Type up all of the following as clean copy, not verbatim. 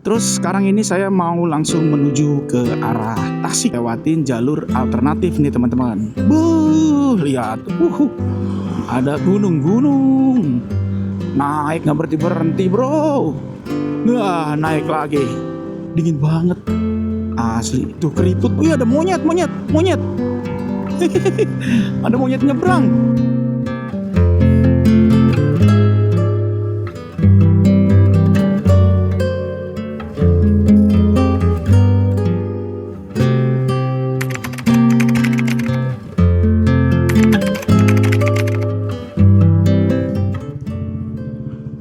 Terus sekarang ini saya mau langsung menuju ke arah Tasik, lewatin jalur alternatif nih teman-teman. Lihat, ada gunung-gunung. Naik nggak berhenti bro. Nah, naik lagi. Dingin banget. Asli, tuh keriput. Wih, ada monyet. Ada monyet nyebrang.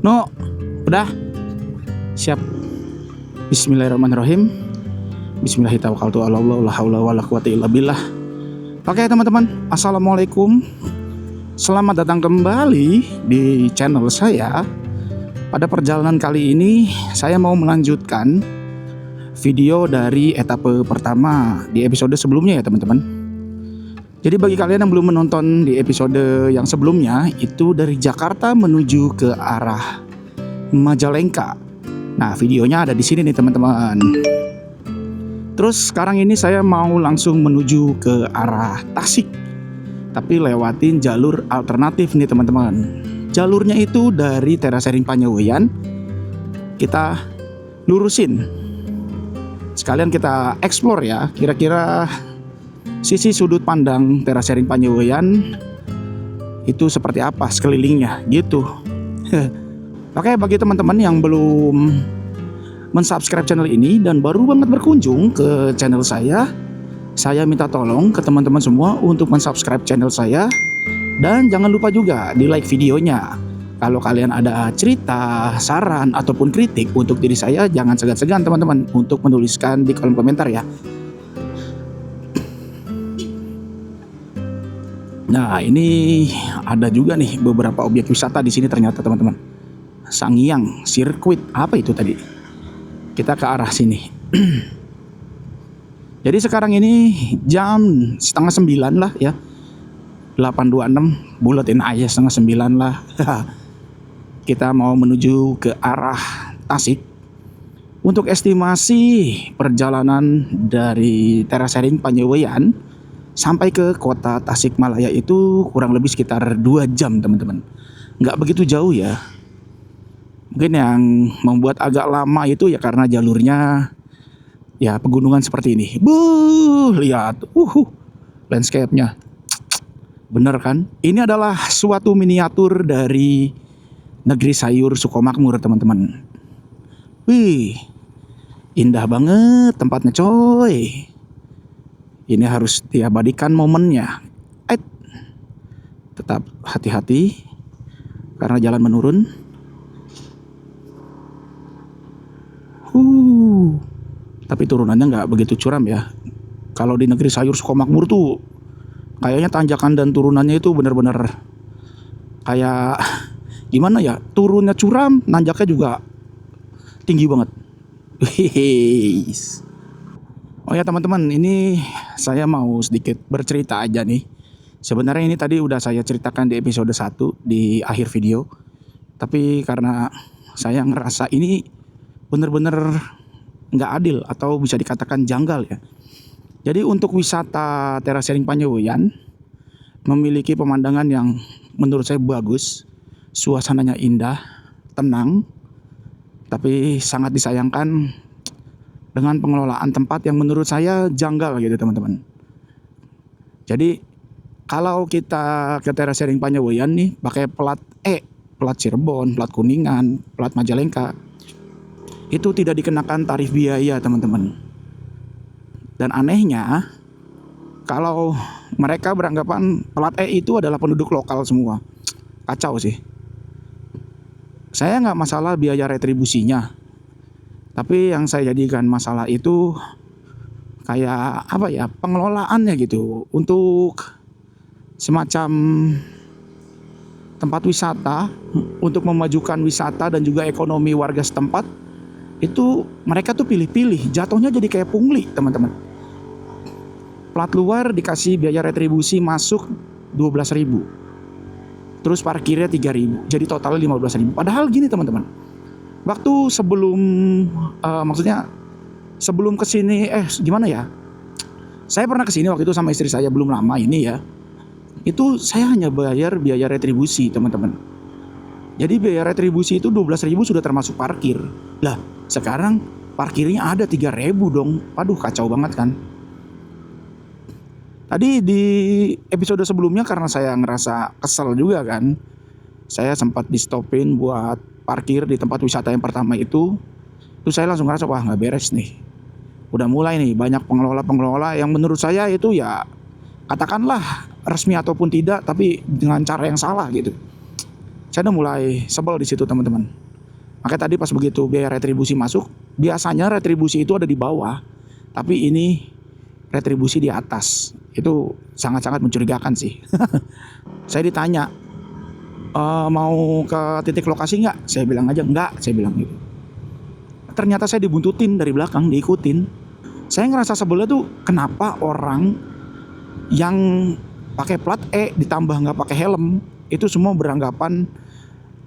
No, udah siap. Bismillahirrahmanirrahim. Bismillahirrahmanirrahim. La haula wala quwata illa billah. Oke teman-teman, assalamualaikum. Selamat datang kembali di channel saya. Pada perjalanan kali ini saya mau melanjutkan video dari etape pertama di episode sebelumnya ya teman-teman. Jadi bagi kalian yang belum menonton di episode yang sebelumnya, itu dari Jakarta menuju ke arah Majalengka. Nah, videonya ada di sini nih teman-teman. Terus sekarang ini saya mau langsung menuju ke arah Tasik, tapi lewatin jalur alternatif nih teman-teman. Jalurnya itu dari Terasering Panyaweyan, kita lurusin. Sekalian kita explore ya, kira-kira sisi sudut pandang Terasering Panyaweyan itu seperti apa sekelilingnya gitu. Oke, bagi teman-teman yang belum mensubscribe channel ini dan baru banget berkunjung ke channel saya minta tolong ke teman-teman semua untuk mensubscribe channel saya. Dan jangan lupa juga di like videonya. Kalau kalian ada cerita, saran, ataupun kritik untuk diri saya, jangan segan-segan teman-teman untuk menuliskan di kolom komentar ya. Nah, ini ada juga nih beberapa objek wisata di sini ternyata teman-teman. Sangiang Sirkuit, apa itu tadi? Kita ke arah sini. Jadi sekarang ini jam 8:30 lah ya. 8.26, buletin aja 8:30 lah. Kita mau menuju ke arah Tasik. Untuk estimasi perjalanan dari Terasering Panyaweyan sampai ke kota Tasikmalaya itu kurang lebih sekitar 2 jam teman-teman. Nggak begitu jauh ya. Mungkin yang membuat agak lama itu ya karena jalurnya ya pegunungan seperti ini. Lihat, landscape-nya. Bener kan? Ini adalah suatu miniatur dari negeri sayur Sukomakmur teman-teman. Wih, indah banget tempatnya coy. Ini harus diabadikan momennya. Tetap hati-hati karena jalan menurun. Tapi turunannya nggak begitu curam ya. Kalau di negeri sayur Sukomakmur tuh kayaknya tanjakan dan turunannya itu benar-benar kayak gimana ya? Turunnya curam, nanjaknya juga tinggi banget. Oh ya teman-teman, ini saya mau sedikit bercerita aja nih. Sebenarnya ini tadi udah saya ceritakan di episode 1 di akhir video. Tapi karena saya ngerasa ini bener-bener nggak adil atau bisa dikatakan janggal ya. Jadi untuk wisata Terasering Panyaweyan memiliki pemandangan yang menurut saya bagus, suasananya indah, tenang, tapi sangat disayangkan dengan pengelolaan tempat yang menurut saya janggal gitu teman-teman. Jadi kalau kita ke Terasering Panyaweyan nih pakai plat Cirebon, plat Kuningan, plat Majalengka, itu tidak dikenakan tarif biaya teman-teman. Dan anehnya kalau mereka beranggapan plat E itu adalah penduduk lokal semua. Kacau sih. Saya nggak masalah biaya retribusinya, tapi yang saya jadikan masalah itu kayak apa ya, pengelolaannya gitu. Untuk semacam tempat wisata, untuk memajukan wisata dan juga ekonomi warga setempat, itu mereka tuh pilih-pilih, jatuhnya jadi kayak pungli teman-teman. Plat luar dikasih biaya retribusi masuk 12.000, terus parkirnya 3.000, jadi totalnya 15.000. Padahal gini teman-teman, Waktu sebelum maksudnya sebelum kesini gimana ya? Saya pernah kesini waktu itu sama istri saya belum lama ini ya. Itu saya hanya bayar biaya retribusi teman-teman. Jadi biaya retribusi itu 12.000 sudah termasuk parkir. Lah sekarang parkirnya ada 3.000 dong. Waduh kacau banget kan. Tadi di episode sebelumnya karena saya ngerasa kesel juga kan, saya sempat di stopin buat parkir di tempat wisata yang pertama itu. Terus saya langsung ngerasa wah nggak beres nih. Udah mulai nih banyak pengelola-pengelola yang menurut saya itu ya katakanlah resmi ataupun tidak, tapi dengan cara yang salah gitu. Saya udah mulai sebel di situ teman-teman. Makanya tadi pas begitu biaya retribusi masuk, biasanya retribusi itu ada di bawah, tapi ini retribusi di atas. Itu sangat-sangat mencurigakan sih. Saya ditanya, mau ke titik lokasi nggak? Saya bilang aja nggak, saya bilang gitu. Ternyata saya dibuntutin dari belakang, diikutin. Saya ngerasa sebelnya tuh kenapa orang yang pakai plat E ditambah nggak pakai helm itu semua beranggapan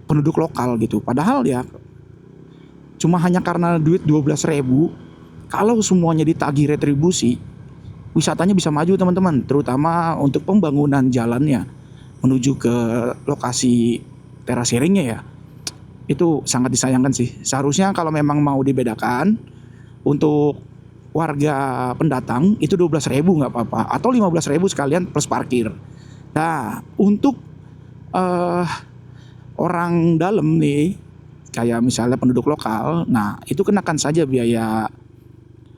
penduduk lokal gitu. Padahal ya cuma hanya karena duit 12.000, kalau semuanya ditagih retribusi, wisatanya bisa maju teman-teman. Terutama untuk pembangunan jalannya menuju ke lokasi terasering ya. Itu sangat disayangkan sih. Seharusnya kalau memang mau dibedakan untuk warga pendatang itu 12.000 nggak apa-apa, atau 15.000 sekalian plus parkir. Nah untuk orang dalam nih kayak misalnya penduduk lokal, nah itu kenakan saja biaya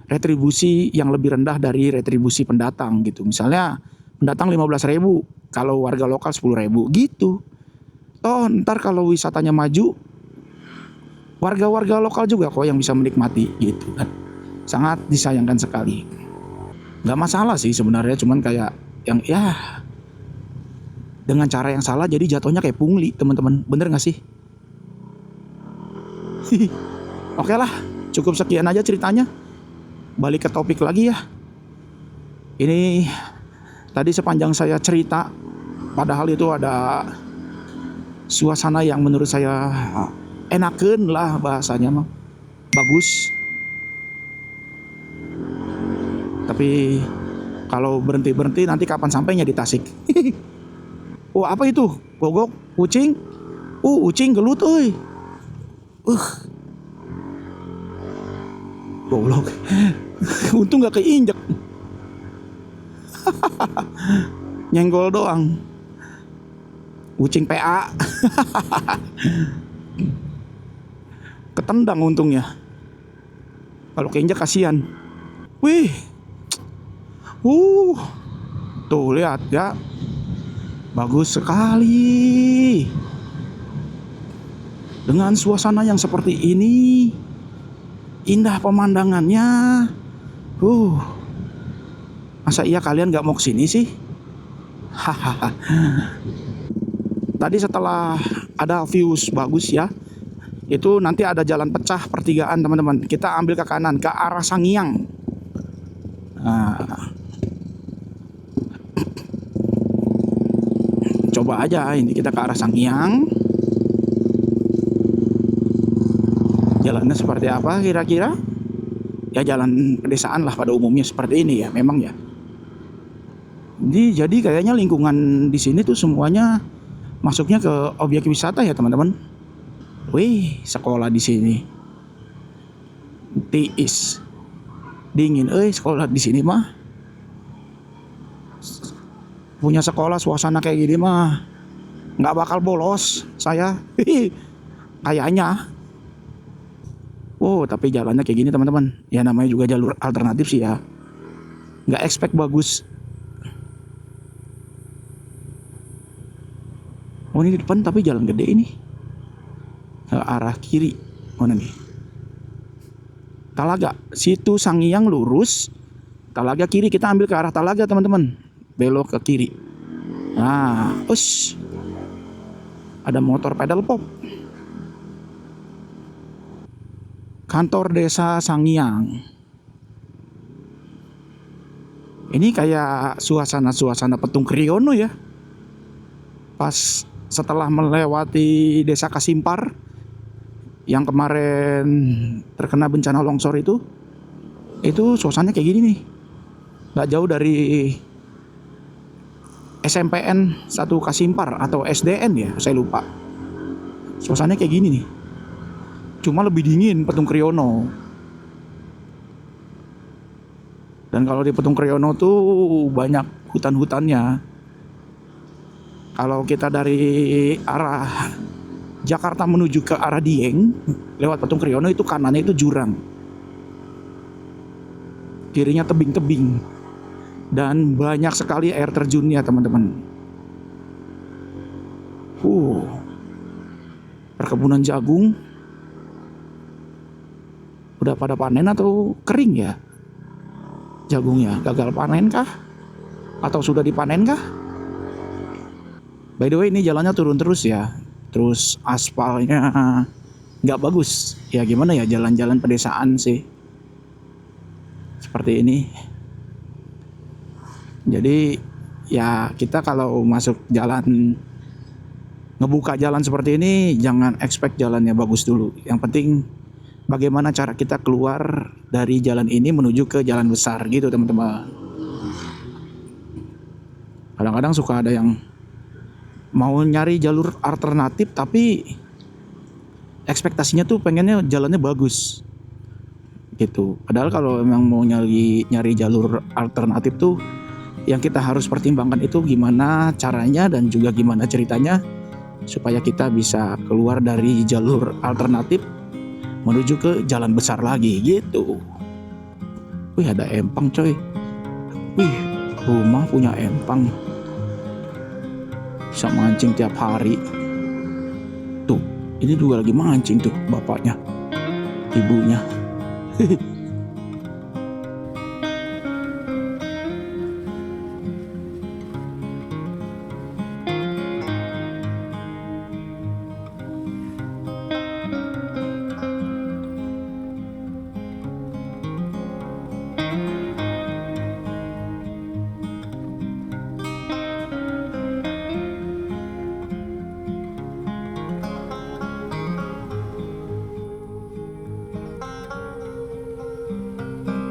retribusi yang lebih rendah dari retribusi pendatang gitu. Misalnya pendatang 15.000, kalau warga lokal 10.000 gitu. Toh ntar kalau wisatanya maju, warga-warga lokal juga kok yang bisa menikmati gitu kan. Sangat disayangkan sekali. Gak masalah sih sebenarnya, cuman kayak yang ya dengan cara yang salah jadi jatuhnya kayak pungli teman-teman. Bener gak sih? Oke lah, cukup sekian aja ceritanya. Balik ke topik lagi ya. Ini tadi sepanjang saya cerita, padahal itu ada suasana yang menurut saya enakeun lah bahasanya mah. Bagus. Tapi kalau berhenti-berhenti nanti kapan sampainya di Tasik. Oh apa itu? Gogok? Kucing? Kucing gelut euy. Goblok. Untung gak keinjek. Nyenggol doang. Kucing PA. Ketendang untungnya. Kalau keinjek kasihan. Wih. Tuh lihat ya. Bagus sekali. Dengan suasana yang seperti ini, indah pemandangannya. Masa iya kalian gak mau kesini sih? Hahaha. Tadi setelah ada views bagus ya, itu nanti ada jalan pecah pertigaan teman-teman. Kita ambil ke kanan ke arah Sangiang. Nah, coba aja ini kita ke arah Sangiang. Jalannya seperti apa kira-kira? Ya jalan pedesaan lah pada umumnya seperti ini ya, memang ya. Jadi kayaknya lingkungan di sini tuh semuanya masuknya ke objek wisata ya teman-teman. Wih, sekolah di sini. Tiis. Dingin, sekolah di sini mah. Punya sekolah suasana kayak gini mah nggak bakal bolos saya. Kayaknya. Tapi jalannya kayak gini teman-teman. Ya namanya juga jalur alternatif sih ya. Nggak expect bagus. Ini di depan tapi jalan gede ini. Ke arah kiri. Mana nih? Talaga. Situ Sangiang lurus. Talaga kiri, kita ambil ke arah Talaga teman-teman. Belok ke kiri. Nah, ada motor pedal pop. Kantor Desa Sangiang. Ini kayak suasana Petung Kriono ya. Pas setelah melewati Desa Kasimpar, yang kemarin terkena bencana longsor itu suasananya kayak gini nih. Nggak jauh dari SMPN 1 Kasimpar atau SDN ya, saya lupa. Suasananya kayak gini nih. Cuma lebih dingin Petung Kriono. Dan kalau di Petung Kriono tuh banyak hutan-hutannya. Kalau kita dari arah Jakarta menuju ke arah Dieng lewat Petung Kriono, itu kanannya itu jurang, kirinya tebing-tebing, dan banyak sekali air terjunnya teman-teman. Perkebunan jagung udah pada panen atau kering ya? Jagungnya gagal panen kah? Atau sudah dipanen kah? By the way, ini jalannya turun terus ya. Terus aspalnya nggak bagus. Ya gimana ya, jalan-jalan pedesaan sih seperti ini. Jadi ya kita kalau masuk jalan, ngebuka jalan seperti ini, jangan expect jalannya bagus dulu. Yang penting bagaimana cara kita keluar dari jalan ini menuju ke jalan besar gitu teman-teman. Kadang-kadang suka ada yang mau nyari jalur alternatif tapi ekspektasinya tuh pengennya jalannya bagus gitu. Padahal kalau memang mau nyari jalur alternatif tuh yang kita harus pertimbangkan itu gimana caranya dan juga gimana ceritanya supaya kita bisa keluar dari jalur alternatif menuju ke jalan besar lagi gitu. Wih, ada empang coy. Wih, rumah punya empang, bisa mancing tiap hari. Tuh, ini juga lagi mancing tuh bapaknya, ibunya.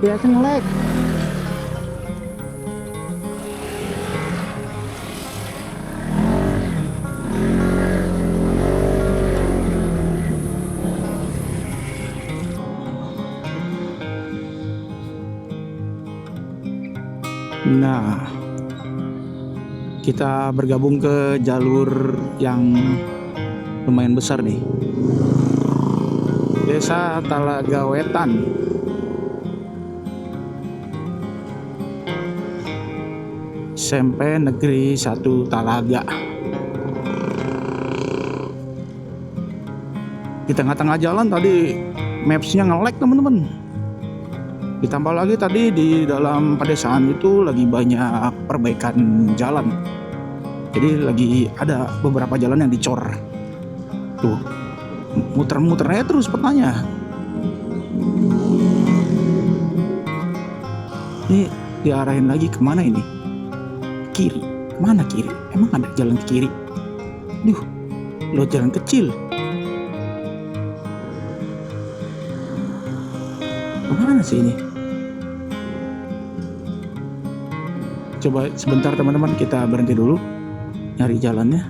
Biasa nge-lag. Nah, kita bergabung ke jalur yang lumayan besar nih. Desa Talaga Wetan. SMP Negeri 1 Talaga. Di tengah-tengah jalan tadi mapsnya nge-lag teman-teman. Ditambah lagi tadi di dalam pedesaan itu lagi banyak perbaikan jalan. Jadi lagi ada beberapa jalan yang dicor. Tuh, muter-muternya terus petanya. Ini diarahin lagi kemana ini? Kiri, mana kiri? Emang ada jalan ke kiri? Duh, lo jalan kecil. Kemana sih ini? Coba sebentar teman-teman, kita berhenti dulu nyari jalannya.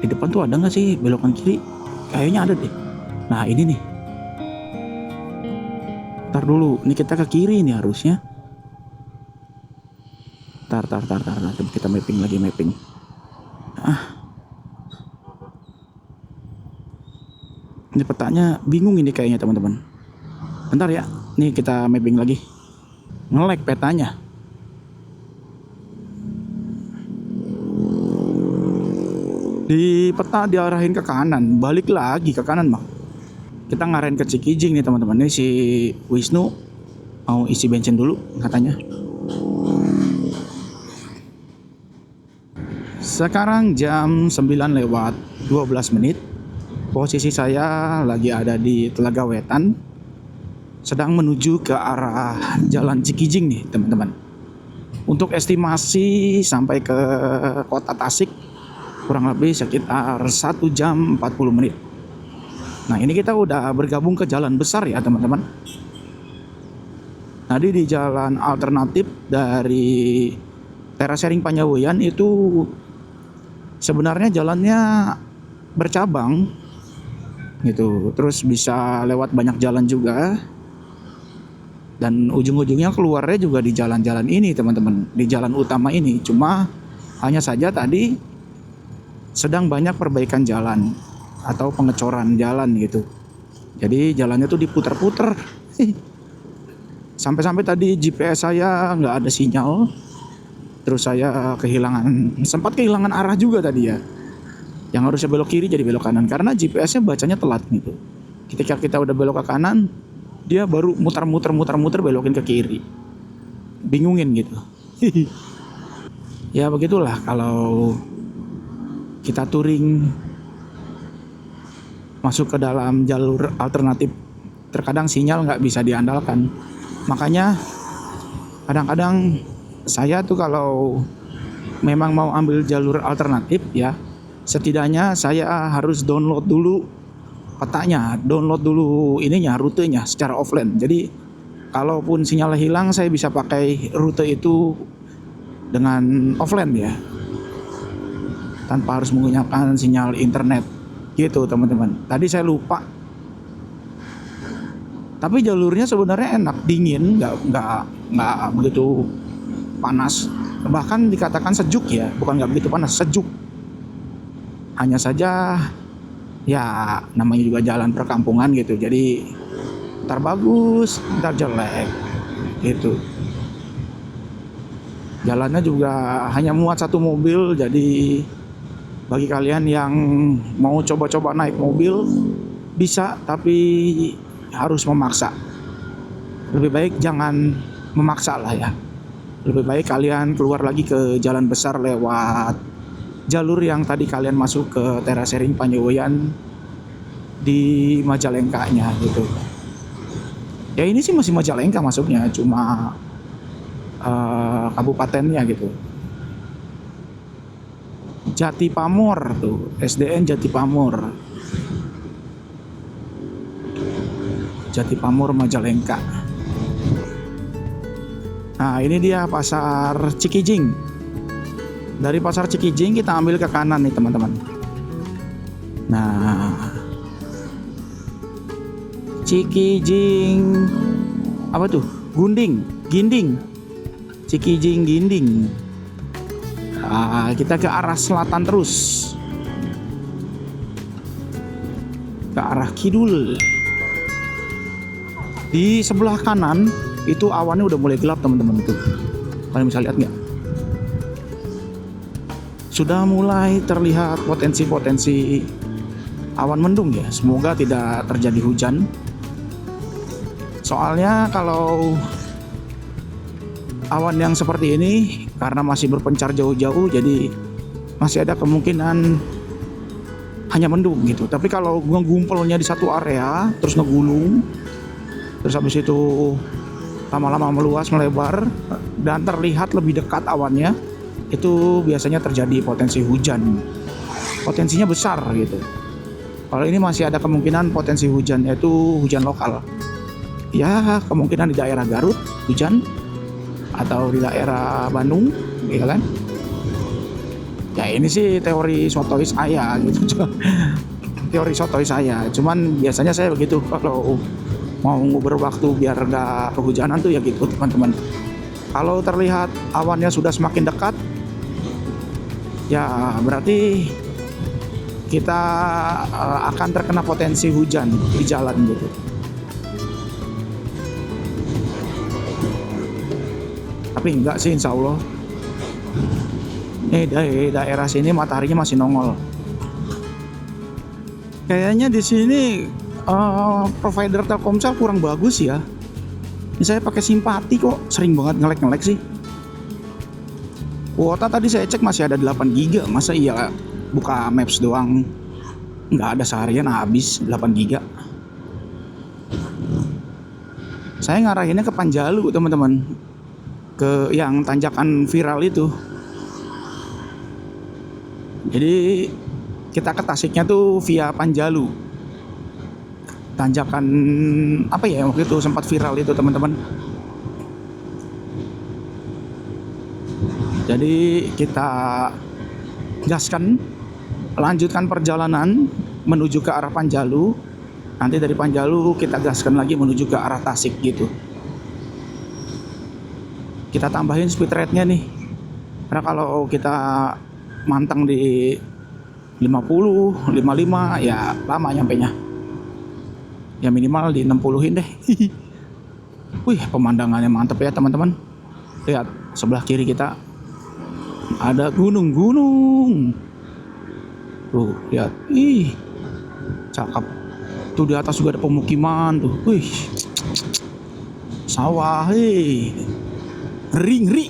Di depan tuh ada nggak sih belokan kiri? Kayaknya ada deh. Nah ini nih. Ntar dulu, ini kita ke kiri nih harusnya. Tar, kita mapping. Ini petanya bingung ini kayaknya teman-teman. Bentar ya, nih kita mapping lagi. Nge-lag petanya. Di peta diarahin ke kanan, balik lagi ke kanan bang. Kita ngarahin ke Cikijing nih teman-teman. Ini si Wisnu mau isi bensin dulu katanya. Sekarang jam 9:12 menit. Posisi saya lagi ada di Telaga Wetan, sedang menuju ke arah Jalan Cikijing nih teman-teman. Untuk estimasi sampai ke kota Tasik kurang lebih sekitar 1 jam 40 menit. Nah ini kita udah bergabung ke jalan besar ya teman-teman. Tadi di jalan alternatif dari Terasering Panyawoyan itu sebenarnya jalannya bercabang gitu, terus bisa lewat banyak jalan juga, dan ujung-ujungnya keluarnya juga di jalan-jalan ini teman-teman, di jalan utama ini. Cuma hanya saja tadi sedang banyak perbaikan jalan atau pengecoran jalan gitu, jadi jalannya tuh diputar-putar. Sampai-sampai tadi GPS saya nggak ada sinyal, terus saya sempat kehilangan arah juga tadi ya. Yang harusnya belok kiri jadi belok kanan karena GPS-nya bacanya telat gitu. Ketika kita udah belok ke kanan, dia baru muter-muter belokin ke kiri. Bingungin gitu. Ya begitulah kalau kita touring masuk ke dalam jalur alternatif. Terkadang sinyal nggak bisa diandalkan. Makanya kadang-kadang saya tuh kalau memang mau ambil jalur alternatif ya, setidaknya saya harus download dulu petanya, download dulu rutenya secara offline. Jadi kalaupun sinyal hilang, saya bisa pakai rute itu dengan offline ya, tanpa harus menggunakan sinyal internet gitu teman-teman. Tadi saya lupa. Tapi jalurnya sebenarnya enak, dingin, nggak begitu panas. Bahkan dikatakan sejuk ya, bukan nggak begitu panas, sejuk. Hanya saja ya namanya juga jalan perkampungan gitu, jadi ntar bagus, ntar jelek gitu. Jalannya juga hanya muat 1 mobil, jadi bagi kalian yang mau coba-coba naik mobil bisa, tapi harus memaksa. Lebih baik jangan memaksa lah ya. Lebih baik kalian keluar lagi ke jalan besar lewat jalur yang tadi kalian masuk ke Terasering Panyawoyan di Majalengkanya gitu. Ya ini sih masih Majalengka masuknya, cuma kabupatennya gitu. Jati Pamor tuh, SDN Jati Pamor. Jati Pamor Majalengka. Nah ini dia pasar Cikijing. Dari pasar Cikijing kita ambil ke kanan nih teman-teman. Nah Cikijing apa tuh? Ginding. Cikijing Ginding. Nah, kita ke arah selatan terus, ke arah kidul. Di sebelah kanan itu awannya udah mulai gelap teman-teman tuh. Kalian bisa lihat nggak? Sudah mulai terlihat potensi awan mendung ya. Semoga tidak terjadi hujan. Soalnya kalau awan yang seperti ini karena masih berpencar jauh-jauh, jadi masih ada kemungkinan hanya mendung gitu. Tapi kalau ngegumpelnya di satu area terus ngegulung, terus habis itu lama-lama meluas, melebar, dan terlihat lebih dekat awannya, itu biasanya terjadi potensi hujan. Potensinya besar gitu. Kalau ini masih ada kemungkinan potensi hujan, yaitu hujan lokal. Ya kemungkinan di daerah Garut hujan, atau di daerah Bandung, ya kan? Ya ini sih teori sotoy saya gitu. Teori sotoy saya. Cuman biasanya saya begitu kalau mau ngubur waktu biar nggak kehujanan tuh ya gitu teman-teman. Kalau terlihat awannya sudah semakin dekat, ya berarti kita akan terkena potensi hujan di jalan gitu. Tapi enggak sih, insya Allah. Nih dari daerah sini mataharinya masih nongol. Kayaknya di sini provider Telkomsel kurang bagus ya. Ini saya pakai Simpati kok sering banget ngelek sih. Kuota tadi saya cek masih ada 8 GB. Masa iya buka Maps doang nggak ada, seharian habis 8 GB. Saya ngarahinnya ke Panjalu teman-teman, ke yang tanjakan viral itu. Jadi kita ke Tasiknya tuh via Panjalu. Tanjakan apa ya waktu itu sempat viral itu teman-teman. Jadi kita gaskan, lanjutkan perjalanan menuju ke arah Panjalu. Nanti dari Panjalu kita gaskan lagi menuju ke arah Tasik gitu. Kita tambahin speed rate-nya nih. Karena kalau kita manteng di 50, 55 ya lama nyampenya. Ya minimal di 60-in deh. Wih, pemandangannya mantep ya teman-teman. Lihat sebelah kiri kita ada gunung-gunung. Tuh, lihat. Ih. Cakep. Tuh di atas juga ada pemukiman tuh. Wih. Sawah, hei. Ngeri.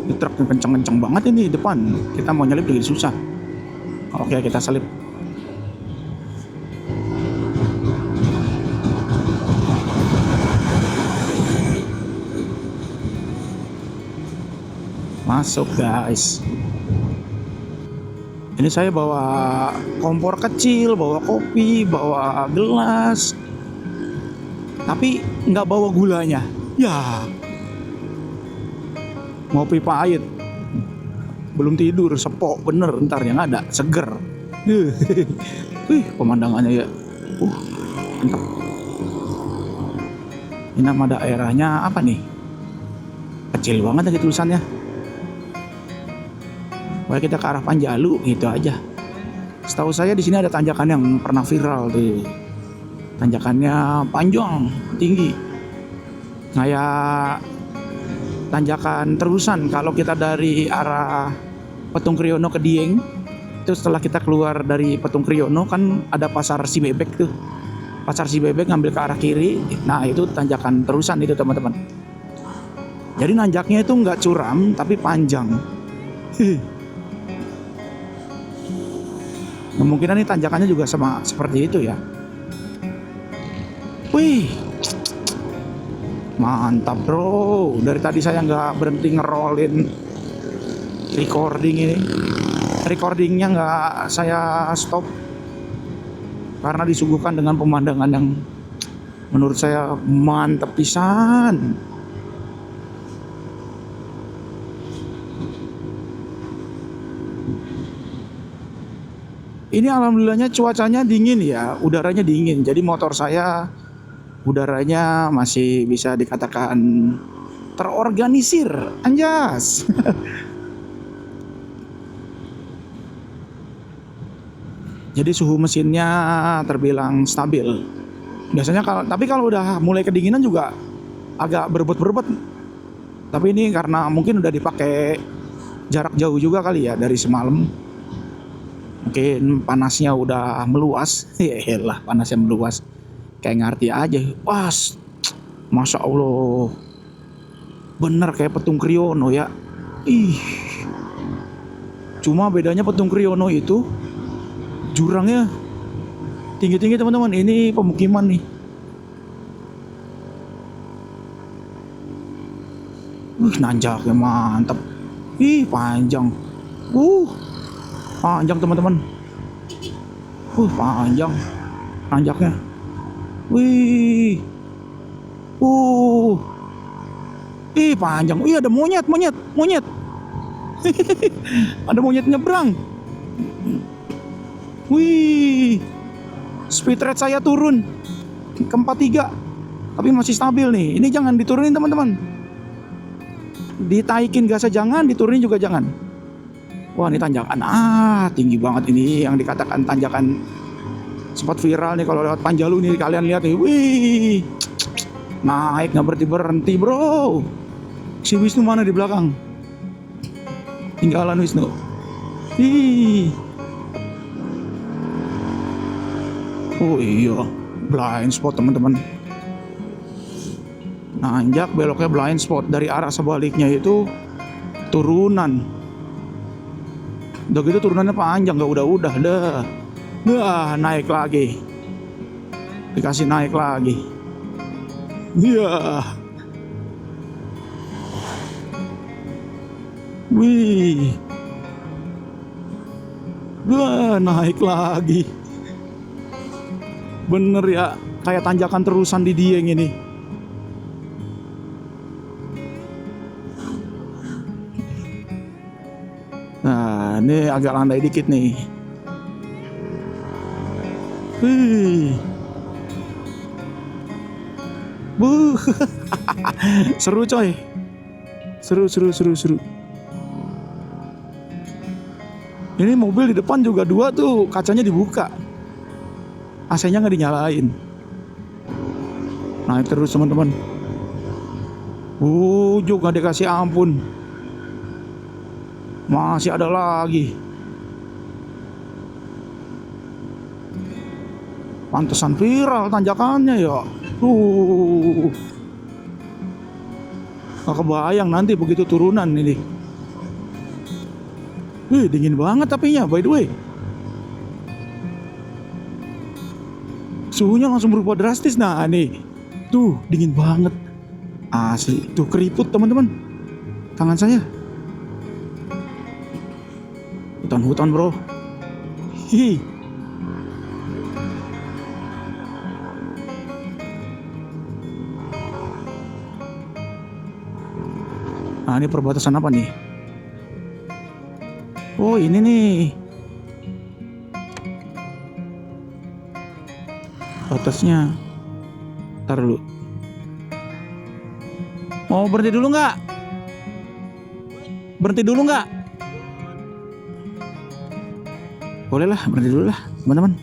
Ini truk kenceng-kenceng banget ini di depan. Kita mau nyelip jadi susah. Oke, kita selip. Masuk guys. Ini saya bawa kompor kecil, bawa kopi, bawa gelas. Tapi nggak bawa gulanya. Ya. Ngopi pahit. Belum tidur, sepok bener ntar yang ada, seger. Wih, pemandangannya ya. Mantap. Ini nama daerahnya apa nih? Kecil banget lagi tulisannya. Pokoknya kita ke arah Panjalu gitu aja. Setahu saya di sini ada tanjakan yang pernah viral tuh. Tanjakannya panjang, tinggi. Kayak tanjakan terusan kalau kita dari arah Petung Kriono ke Dieng. Itu setelah kita keluar dari Petung Kriono kan ada pasar Si Bebek tuh. Pasar Si Bebek ngambil ke arah kiri. Nah, itu tanjakan terusan itu teman-teman. Jadi nanjaknya itu nggak curam tapi panjang. Kemungkinan ini tanjakannya juga sama seperti itu ya. Wih, mantap bro. Dari tadi saya nggak berhenti ngerolin recording ini. Recordingnya nggak saya stop karena disuguhkan dengan pemandangan yang menurut saya mantap pisan. Ini alhamdulillahnya cuacanya dingin ya, udaranya dingin. Jadi motor saya udaranya masih bisa dikatakan terorganisir, anjas. Jadi suhu mesinnya terbilang stabil. Biasanya kalau udah mulai kedinginan juga agak berebut-berebut. Tapi ini karena mungkin udah dipakai jarak jauh juga kali ya dari semalam. Mungkin panasnya udah meluas. Yaelah, panasnya meluas. Kayak ngerti aja. Wah, Masya Allah. Bener kayak Petung Kriono ya. Ih. Cuma bedanya Petung Kriono itu jurangnya tinggi-tinggi teman-teman. Ini pemukiman nih. Nanjaknya mantap. Ih, panjang. Panjang teman-teman. Panjang nanjaknya. Wih. Panjang. Wih, ada monyet. Ada monyet nyebrang. Wih. Speed rate saya turun ke 43. Tapi masih stabil nih. Ini jangan diturunin teman-teman. Ditaikin gasnya jangan, diturunin juga jangan. Wah, ini tanjakan. Tinggi banget ini yang dikatakan tanjakan sempat viral nih kalau lewat Panjalu nih, kalian lihat nih. Wih. Naik nggak berhenti, bro. Si Wisnu mana di belakang? Tinggalan Wisnu. Oh iya, blind spot teman-teman. Nanjak beloknya blind spot, dari arah sebaliknya itu turunan. Udah gitu turunannya panjang, gak udah dah. Naik lagi. Dikasih naik lagi. Iya. Wih. Wah, naik lagi. Bener ya, kayak tanjakan terusan di Dieng ini. Nah, ini agak landai dikit nih. Wih. Buh. Seru coy. Seru. Ini mobil di depan juga dua tuh, kacanya dibuka. AC-nya nggak dinyalain. Naik terus teman-teman. Juga nggak dikasih ampun. Masih ada lagi. Pantesan viral tanjakannya ya. Gak kebayang nanti begitu turunan ini. Dingin banget tapinya, by the way. Suhunya langsung berubah drastis. Nah nih, tuh dingin banget. Asli, tuh keriput teman-teman. Tangan saya. Hutan-hutan bro. Hihi. Nah ini perbatasan apa nih? Oh ini nih batasnya. Ntar dulu. Mau berhenti dulu nggak? Berhenti dulu nggak? Boleh lah, berhenti dulu lah teman-teman.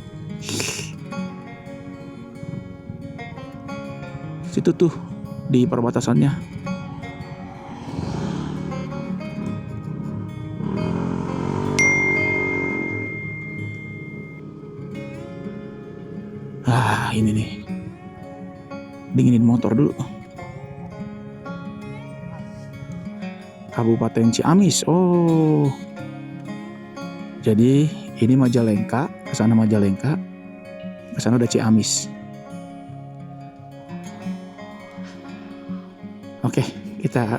Situ tuh di perbatasannya. Ini nih, dinginin motor dulu. Kabupaten Ciamis. Oh, jadi ini Majalengka, kesana Majalengka, kesana udah Ciamis. Oke, kita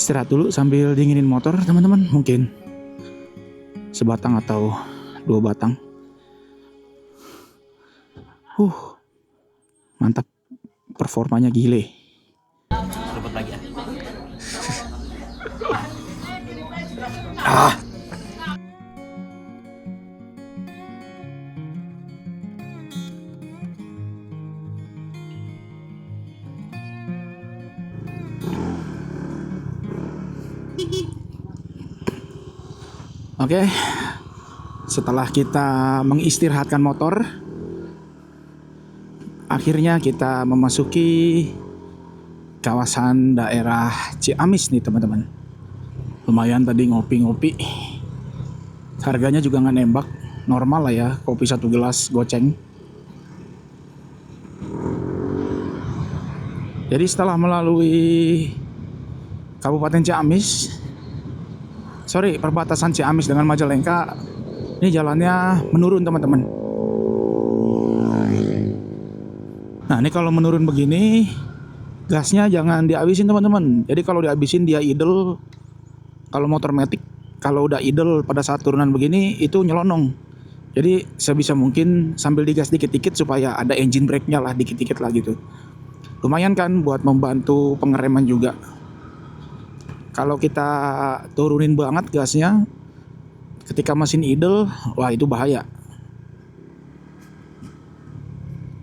istirahat dulu sambil dinginin motor teman-teman. Mungkin sebatang atau 2 batang. Mantap, performanya gile. Rebut lagi ya. Oke, setelah kita mengistirahatkan motor, akhirnya kita memasuki kawasan daerah Ciamis nih teman-teman. Lumayan tadi ngopi-ngopi. Harganya juga nggak nembak, normal lah ya, kopi 1 gelas goceng. Jadi setelah melalui Kabupaten Ciamis, perbatasan Ciamis dengan Majalengka, ini jalannya menurun teman-teman. Nah ini kalau menurun begini, gasnya jangan dihabisin teman-teman. Jadi kalau dihabisin dia idle. Kalau motor matic, kalau udah idle pada saat turunan begini itu nyelonong. Jadi sebisa mungkin sambil digas dikit-dikit supaya ada engine brake-nya lah dikit-dikit lah gitu. Lumayan kan buat membantu pengereman juga. Kalau kita turunin banget gasnya ketika mesin idle, wah itu bahaya.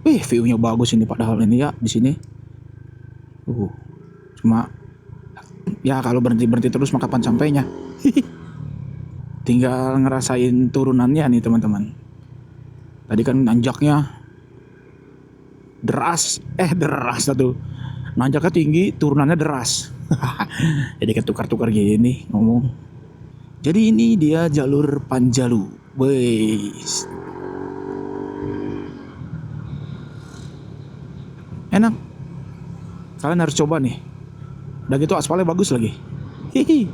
View-nya bagus ini padahal ini ya di sini. Cuma ya kalau berhenti terus maka kapan sampainya. Tinggal ngerasain turunannya nih teman-teman. Tadi kan nanjaknya deras satu. Nanjaknya tinggi, turunannya deras. Jadi ketukar-tukar gini ngomong. Jadi ini dia jalur Panjalu. Weis. Enak. Kalian harus coba nih. Udah gitu aspalnya bagus lagi. Hihi.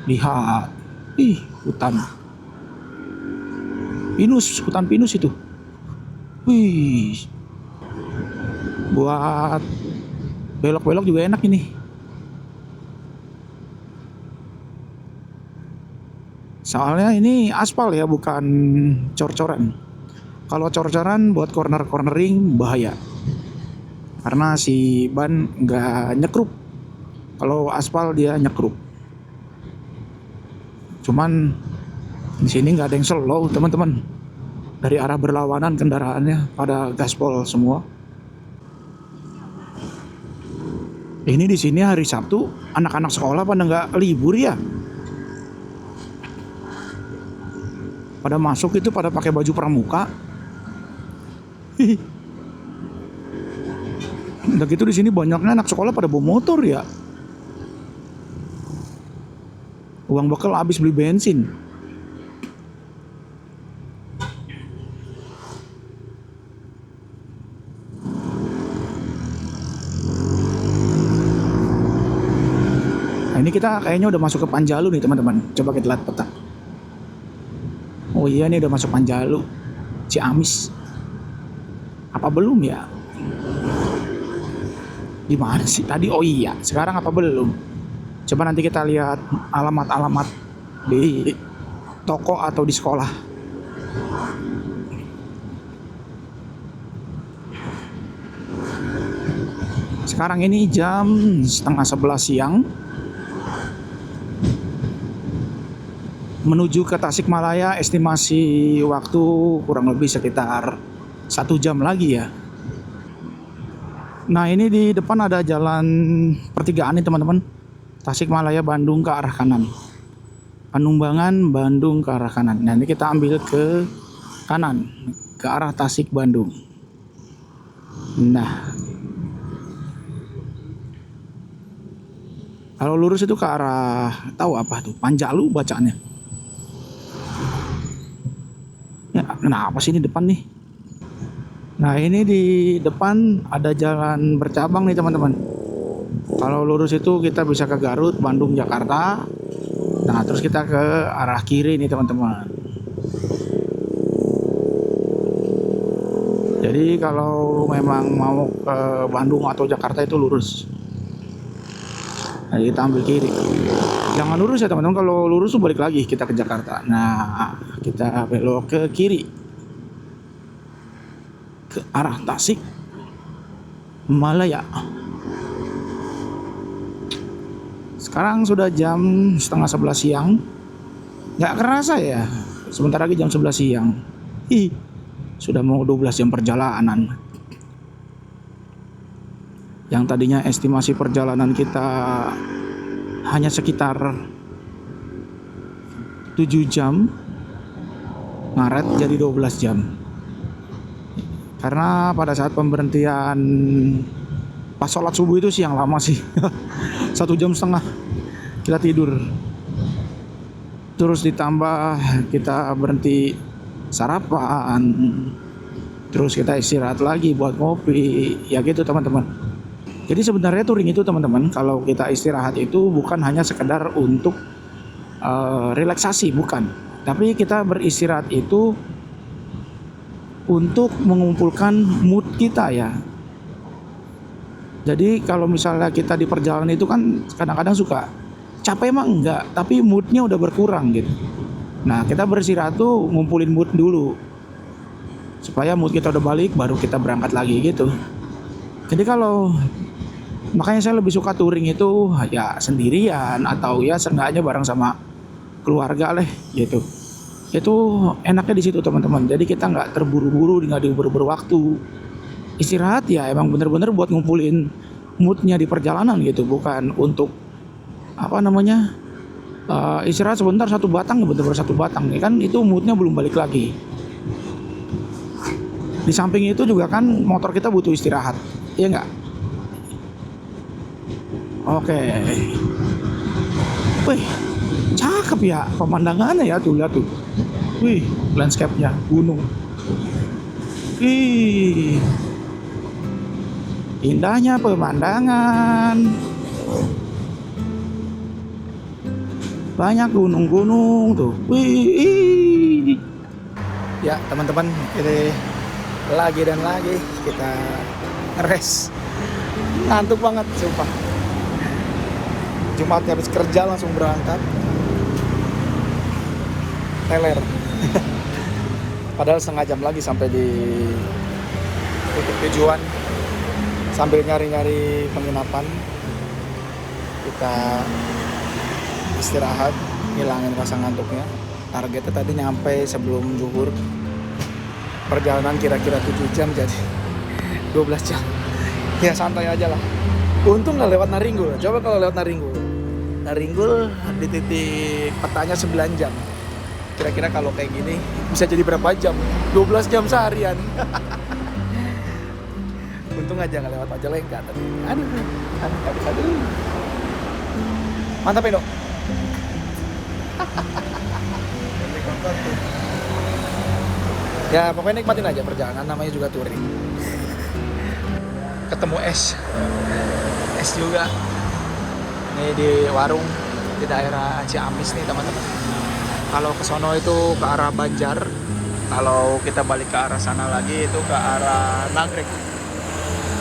Lihat. Hutan. pinus, hutan pinus itu. Wih, buat belok-belok juga enak ini. Soalnya ini aspal ya, bukan cor-coran. Kalau cor-coran buat cornering bahaya, karena si ban nggak nyekrup. Kalau aspal dia nyekrup. Cuman di sini nggak ada yang slow teman-teman. Dari arah berlawanan kendaraannya pada gaspol semua. Ini di sini hari Sabtu, anak-anak sekolah pada nggak libur ya. Pada masuk itu pada pakai baju pramuka. Udah gitu di sini banyaknya anak sekolah pada bawa motor ya. Uang bekal habis beli bensin. Nah, ini kita kayaknya udah masuk ke Panjalu nih teman-teman. Coba kita lihat peta. Oh iya, nih udah masuk Panjalu, Ciamis. Apa belum ya? Gimana sih tadi? Oh iya, sekarang apa belum? Coba nanti kita lihat alamat-alamat di toko atau di sekolah. Sekarang ini jam 10:30 siang. Menuju ke Tasikmalaya estimasi waktu kurang lebih sekitar 1 jam lagi ya. Nah ini di depan ada jalan pertigaan nih teman-teman. Tasikmalaya Bandung ke arah kanan. Panumbangan Bandung ke arah kanan. Nah ini kita ambil ke kanan ke arah Tasik Bandung. Nah kalau lurus itu ke arah, tahu apa tuh, Panjalu bacaannya. Ya, kenapa sih ini depan nih? Nah ini di depan ada jalan bercabang nih teman-teman. Kalau lurus itu kita bisa ke Garut, Bandung, Jakarta. Nah terus kita ke arah kiri nih teman-teman. Jadi kalau memang mau ke Bandung atau Jakarta itu lurus. Nah kita ambil kiri. Jangan lurus ya teman-teman, kalau lurus tuh balik lagi kita ke Jakarta. Nah kita belok ke kiri ke arah Tasik Malaya. Sekarang sudah jam 10:30 siang. Nggak kerasa ya, sebentar lagi jam 11 siang. Sudah mau 12 jam perjalanan. Yang tadinya estimasi perjalanan kita hanya sekitar 7 jam, ngaret jadi 12 jam. Karena pada saat pemberhentian pas sholat subuh itu siang lama sih. 1,5 jam kita tidur. Terus ditambah kita berhenti sarapan. Terus kita istirahat lagi buat ngopi. Ya gitu teman-teman. Jadi sebenarnya touring itu teman-teman, kalau kita istirahat itu bukan hanya sekedar untuk relaksasi, bukan. Tapi kita beristirahat itu untuk mengumpulkan mood kita ya. Jadi kalau misalnya kita di perjalanan itu kan kadang-kadang suka capek emang enggak, tapi moodnya udah berkurang gitu. Nah kita beristirahat tuh ngumpulin mood dulu, supaya mood kita udah balik baru kita berangkat lagi gitu. Jadi kalau makanya saya lebih suka touring itu ya sendirian atau ya seenggaknya bareng sama keluarga lah gitu. Itu enaknya di situ teman-teman. Jadi kita nggak terburu-buru, nggak diubur-ubur waktu. Istirahat ya emang bener-bener buat ngumpulin moodnya di perjalanan gitu, bukan untuk apa namanya istirahat sebentar satu batang, bener-bener satu batang ya kan, itu moodnya belum balik lagi. Di samping itu juga kan motor kita butuh istirahat, iya nggak? Oke. Wih, cakep ya pemandangannya ya, tuh lihat tuh. Wih, landscape-nya, gunung. Wih, indahnya pemandangan. Banyak gunung-gunung tuh. Wih, Ya teman-teman, ini lagi dan lagi kita ngeres. Ngantuk banget sumpah. Jumat habis kerja langsung berangkat. Teler. Padahal setengah jam lagi sampai di titik tujuan. Sambil nyari-nyari penginapan, kita istirahat, ngilangin rasa ngantuknya. Targetnya tadi nyampe sebelum zuhur. Perjalanan kira-kira 7 jam, jadi 12 jam. Ya santai aja lah. Untung gak lewat Naringgul. Coba kalau lewat Naringgul. Naringgul di titik petanya 9 jam. Kira-kira kalau kayak gini bisa jadi berapa jam? 12 jam seharian. Untung aja gak lewat Majalengka tadi. Aduh. Mantap ya dok. Ya pokoknya nikmatin aja perjalanan, namanya juga touring. Ketemu es juga. Ini di warung di daerah Ciamis nih teman-teman. Kalau ke sono itu ke arah Banjar. Kalau kita balik ke arah sana lagi itu ke arah Nagrek.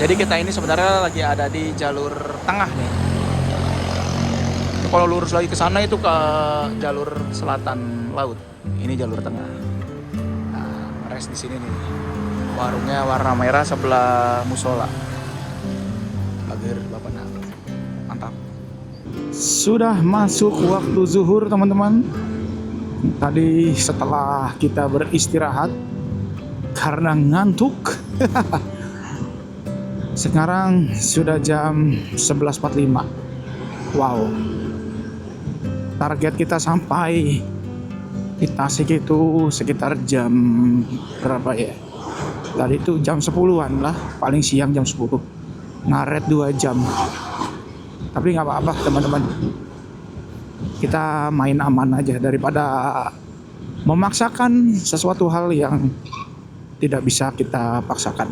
Jadi kita ini sebenarnya lagi ada di jalur tengah nih. Kalau lurus lagi ke sana itu ke jalur selatan laut. Ini jalur tengah. Nah, rest di sini nih. Warungnya warna merah sebelah musola. Pagar Bapak Nak. Mantap. Sudah masuk waktu zuhur teman-teman. Tadi setelah kita beristirahat karena ngantuk. Sekarang sudah jam 11.45. Wow. Target kita sampai di Tasik itu sekitar jam berapa ya? Tadi itu jam 10-an lah, paling siang jam 10. Ngaret 2 jam. Tapi nggak apa-apa teman-teman. Kita main aman aja daripada memaksakan sesuatu hal yang tidak bisa kita paksakan.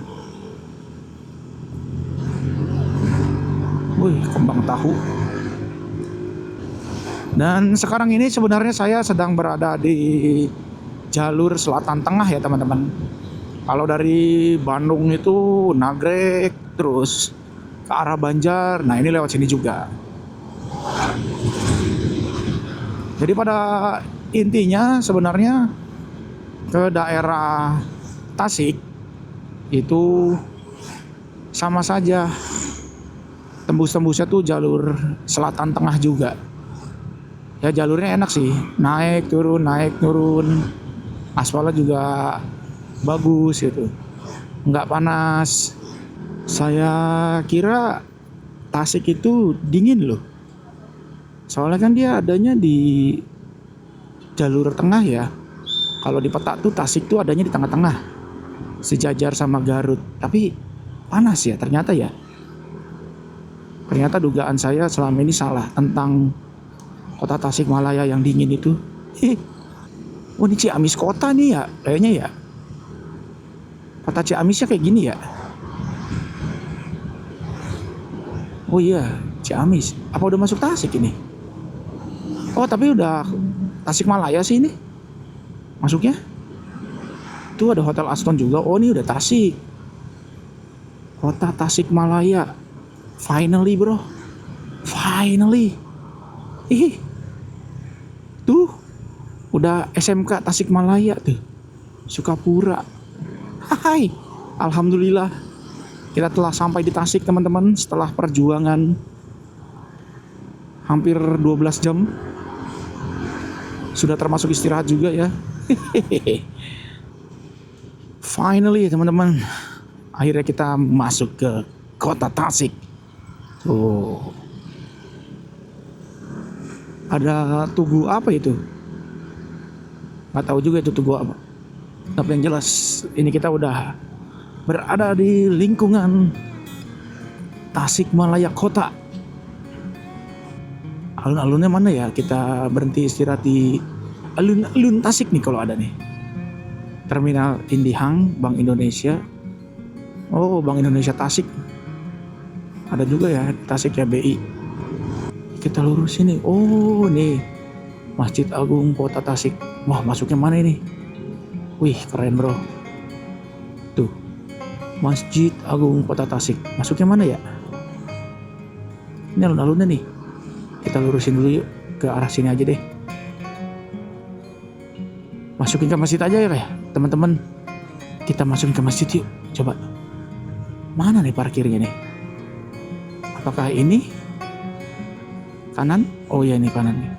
Wih, kembang tahu. Dan sekarang ini sebenarnya saya sedang berada di jalur selatan tengah ya teman-teman. Kalau dari Bandung itu Nagrek terus ke arah Banjar. Nah ini lewat sini juga. Jadi pada intinya sebenarnya ke daerah Tasik itu sama saja. Tembus-tembusnya tuh jalur selatan tengah juga. Ya jalurnya enak sih, naik turun. Aspalnya juga bagus gitu, nggak panas. Saya kira Tasik itu dingin loh. Soalnya kan dia adanya di jalur tengah ya. Kalau di peta tuh Tasik tuh adanya di tengah-tengah, sejajar sama Garut. Tapi panas ya ternyata ya. Ternyata dugaan saya selama ini salah tentang kota Tasikmalaya yang dingin itu. Oh ini Ciamis kota nih ya, kayaknya ya. Kota Ciamisnya kayak gini ya. Oh iya, Ciamis. Apa udah masuk Tasik ini? Oh tapi udah Tasikmalaya sih ini masuknya. Tuh ada Hotel Aston juga. Oh ini udah Tasik. Kota Tasikmalaya. Finally bro. Finally. Tuh udah SMK Tasikmalaya tuh. Sukapura. Hai. Alhamdulillah. Kita telah sampai di Tasik teman-teman setelah perjuangan hampir 12 jam. Sudah termasuk istirahat juga ya. Finally teman-teman. Akhirnya kita masuk ke kota Tasik. Tuh. Ada tugu apa itu? Gak tahu juga itu tugu apa. Tapi yang jelas ini kita udah berada di lingkungan Tasikmalaya kota. Alun-alunnya mana ya? Kita berhenti istirahat di alun-alun Tasik nih kalau ada nih. Terminal Indihang, Bank Indonesia. Oh, Bank Indonesia Tasik. Ada juga ya Tasik ya, BI. Kita lurus ini. Oh nih Masjid Agung Kota Tasik. Wah masuknya mana ini? Wih, keren bro. Tuh, Masjid Agung Kota Tasik. Masuknya mana ya? Ini alun-alunnya nih. Kita lurusin dulu yuk ke arah sini aja deh. Masukin ke masjid aja ya kayak teman-teman. Kita masukin ke masjid yuk. Coba. Mana nih parkirnya nih? Apakah ini? Kanan? Oh ya, ini kanan nih.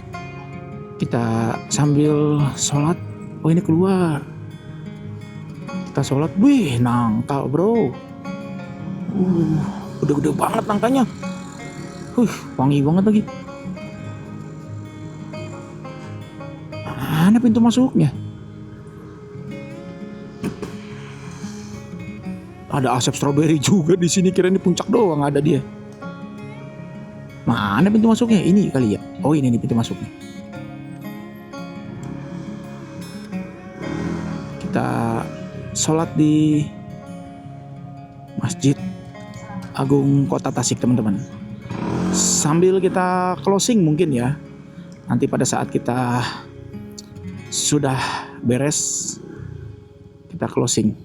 Kita sambil sholat. Oh, ini keluar. Kita sholat. Wih, nangka bro. Udah gede banget nangkanya. Wangi banget lagi. Mana pintu masuknya? Ada asap stroberi juga di sini. Kira ini puncak doang ada dia. Mana pintu masuknya? Ini kali ya. Oh, ini nih pintu masuknya. Kita sholat di Masjid Agung Kota Tasik teman-teman. Sambil kita closing mungkin ya. Nanti pada saat kita sudah beres, kita closing.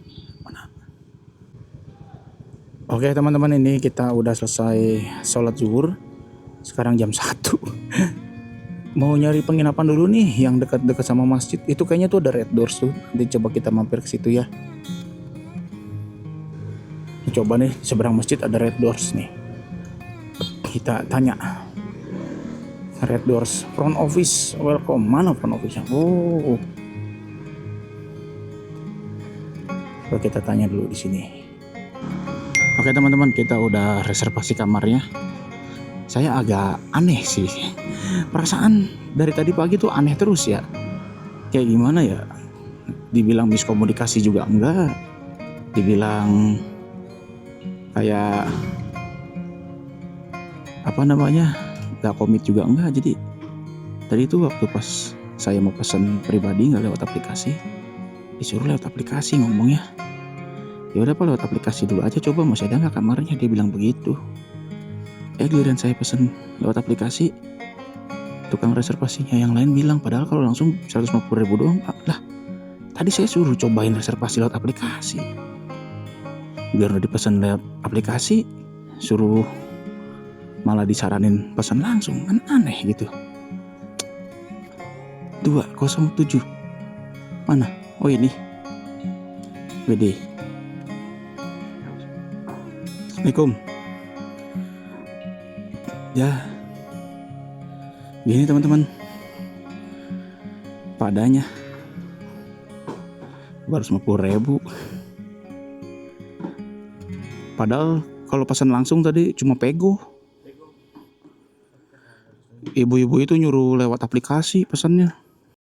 Oke teman-teman, ini kita udah selesai sholat zuhur. Sekarang jam 1. Mau nyari penginapan dulu nih yang dekat-dekat sama masjid. Itu kayaknya tuh ada Red Doors tuh. Nanti coba kita mampir ke situ ya. Coba nih, seberang masjid ada Red Doors nih. Kita tanya. Red Doors front office, welcome. Mana front office-nya? Oh. Coba kita tanya dulu di sini. Oke teman-teman, kita udah reservasi kamarnya. Saya agak aneh sih. Perasaan dari tadi pagi tuh aneh terus ya. Kayak gimana ya? Dibilang miskomunikasi juga enggak. Dibilang kayak apa namanya? Gak komit juga enggak. Jadi tadi itu waktu pas saya mau pesan pribadi nggak lewat aplikasi, disuruh lewat aplikasi ngomongnya. Ya udah Pak, lewat aplikasi dulu aja, coba masih ada nggak kamarnya, dia bilang begitu. Giliran saya pesen lewat aplikasi, tukang reservasinya yang lain bilang padahal kalau langsung 150.000 doang Pak. Lah, tadi saya suruh cobain reservasi lewat aplikasi. Biar udah dipesan lewat aplikasi, suruh malah disaranin pesan langsung, kan aneh gitu. 207 mana? Oh ini WD. Assalamualaikum. Ya, gini teman-teman, padanya baru 50.000. Padahal kalau pesan langsung tadi cuma pego. Ibu-ibu itu nyuruh lewat aplikasi pesannya.